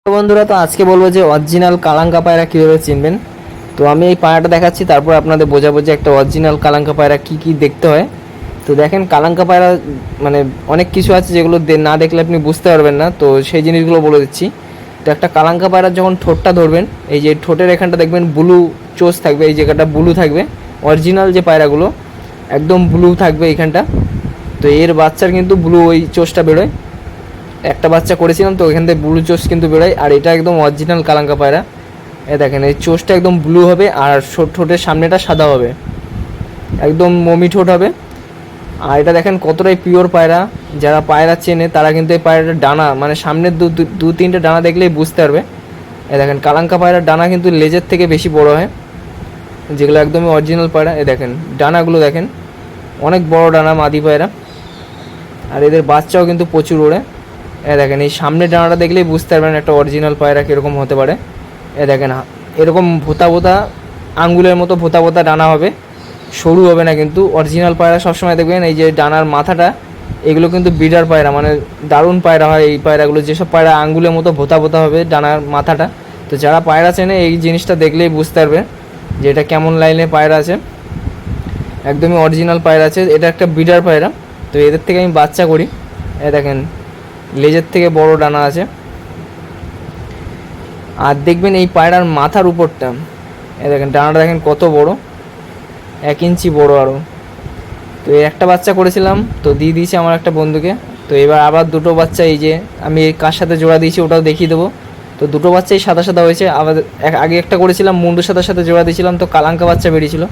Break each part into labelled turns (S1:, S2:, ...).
S1: তো বন্ধুরা, তো আজকে বলবো যে অরিজিনাল কালাঙ্কা পায়রা কীভাবে চিনবেন। তো আমি এই পায়রাটা দেখাচ্ছি, তারপর আপনাদের বোঝাবো যে একটা অরিজিনাল কালাঙ্কা পায়রা কী কী দেখতে হয়। তো দেখেন, কালাঙ্কা পায়রা মানে অনেক কিছু আছে যেগুলো না দেখলে আপনি বুঝতে পারবেন না, তো সেই জিনিসগুলো বলে দিচ্ছি। তো একটা কালাঙ্কা পায়রার যখন ঠোঁটটা ধরবেন, এই যে ঠোঁটের এখানটা দেখবেন ব্লু চোচ থাকবে, এই জায়গাটা ব্লু থাকবে। অরিজিনাল যে পায়রাগুলো একদম ব্লু থাকবে এইখানটা। তো এর বাচ্চার কিন্তু ব্লু ওই চোচটা বেরোয়। একটা বাচ্চা করেছিলাম, তো এখান থেকে ব্লু চোচ কিন্তু বেরোয়, আর এটা একদম অরিজিনাল কালাঙ্কা পায়রা। দেখেন, এই চোচটা একদম ব্লু হবে আর ঠোঁটের সামনেটা সাদা হবে, একদম মমি ঠোঁট হবে। আর এটা দেখেন কতটাই পিওর পায়রা। যারা পায়রা চেনে তারা কিন্তু এই পায়রাটার ডানা মানে সামনের দু তিনটে ডানা দেখলেই বুঝতে পারবে। দেখেন, কালাঙ্কা পায়রার ডানা কিন্তু লেজের থেকে বেশি বড় হয়, যেগুলো একদমই অরিজিনাল পায়রা। দেখেন ডানাগুলো, দেখেন অনেক বড় ডানা মাদি পায়রা। আর এদের বাচ্চাও কিন্তু প্রচুর ওড়ে। দেখেন, এই সামনের ডানাটা দেখলেই বুঝতে পারবেন একটা অরিজিনাল পায়রা কীরকম হতে পারে। দেখেন, এরকম ভোতা ভোতা আঙ্গুলের মতো ভোতা ভোতা ডানা হবে, সরু হবে না। কিন্তু অরিজিনাল পায়রা সবসময় দেখবেন এই যে ডানার মাথাটা, এগুলো কিন্তু বিডার পায়রা, মানে দারুণ পায়রা হয় এই পায়রাগুলো। যেসব পায়রা আঙ্গুলের মতো ভোতা ভোতা হবে ডানার মাথাটা, তো যারা পায়রা চেনে এই জিনিসটা দেখলেই বুঝতে পারবে যে এটা কেমন লাইনের পায়রা আছে। একদমই অরিজিনাল পায়রা আছে। এটা একটা বিডার পায়রা, তো এদের থেকে আমি বাচ্চা করি। দেখেন, লেজের থেকে বড় ডানা আছে। আর দেখবেন এই পায়রার মাথার উপরটা, দেখেন ডানাটা দেখেন কত বড়, 1 ইঞ্চি বড় আরও। তো এই একটা বাচ্চা করেছিলাম, তো দিয়ে দিয়েছি আমার একটা বন্ধুকে। তো এবার আবার দুটো বাচ্চা, এই যে আমি কার সাথে জোড়া দিয়েছি ওটাও দেখিয়ে দেবো। তো দুটো বাচ্চাই সাদা সাদা হয়েছে। আবার আগে একটা করেছিলাম মুন্ডুর সাথে জোড়া দিয়েছিলাম, তো কালাঙ্কা বাচ্চা বেরিয়েছিল।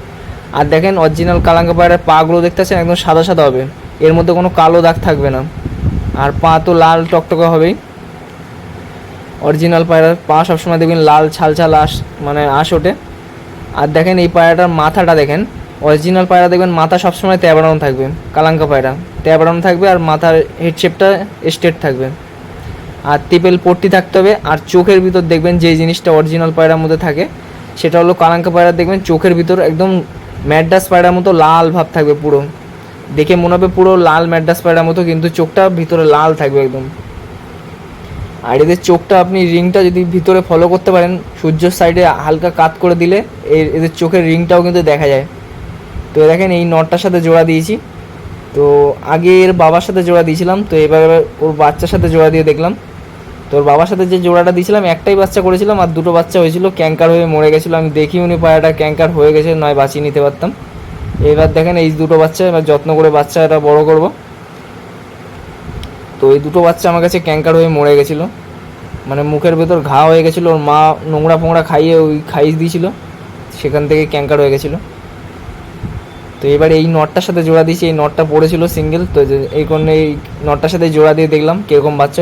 S1: আর দেখেন, অরিজিনাল কালাঙ্কা পায়রার পাগুলো দেখতে পাচ্ছেন একদম সাদা সাদা হবে, এর মধ্যে কোনো কালো দাগ থাকবে না। আর পা তো লাল টকটকে হবেই। অরিজিনাল পায়রার পা সবসময় দেখবেন লাল ছাল ছাল মানে ওঠে। আর দেখেন এই পায়রাটার মাথাটা দেখেন, অরিজিনাল পায়রা দেখবেন মাথা সবসময় তেবড়ানো থাকবে, কালাঙ্কা পায়রা তেবড়ানো থাকবে, আর মাথার হেড শেপটা স্ট্রেট থাকবে। আর টিপেল পট্টি থাকতে হবে। আর চোখের ভিতর দেখবেন যে জিনিসটা অরিজিনাল পায়রার মধ্যে থাকে, সেটা হলো কালাঙ্কা পায়রা দেখবেন চোখের ভিতর একদম ম্যাড্রাস পায়রার মতো লাল ভাব থাকবে, পুরো দেখে মনে হবে পুরো লাল ম্যাড্রাস পায়রার মতো, কিন্তু চোখটা ভিতরে লাল থাকবে একদম। আর এদের চোখটা আপনি রিংটা যদি ভিতরে ফলো করতে পারেন, সূর্যের সাইডে হালকা কাত করে দিলে এদের চোখের রিংটাও কিন্তু দেখা যায়। তো দেখেন, এই নটটার সাথে জোড়া দিয়েছি। তো আগে এর বাবার সাথে জোড়া দিয়েছিলাম, তো এবার ওর বাচ্চার সাথে জোড়া দিয়ে দেখলাম। তো ওর বাবার সাথে যে জোড়াটা দিয়েছিলাম, একটাই বাচ্চা করেছিলাম, আর দুটো বাচ্চা হয়েছিল, ক্যাঙ্কার হয়ে মরে গেছিলো। আমি দেখি উনি পায়রাটা ক্যাঙ্কার হয়ে গেছে, নয় বাঁচিয়ে নিতে পারতাম। এবার দেখেন এই দুটো বাচ্চা, এবার যত্ন করে বাচ্চাটা বড় করব। তো এই দুটো বাচ্চা আমার কাছে ক্যাঙ্কার হয়ে মরে গেছিলো, মানে মুখের ভেতর ঘা হয়ে গেছিলো, ওর মা নোংরা ফোংরা খাইয়ে খাইয়ে দিয়েছিল, সেখান থেকে ক্যাঙ্কার হয়ে গেছিলো। তো এবার এই নটটার সাথে জোড়া দিয়েছি, এই নটটা পড়েছিল সিঙ্গেল, তো এই কারণে এই নটটার সাথে জোড়া দিয়ে দেখলাম কীরকম বাচ্চা।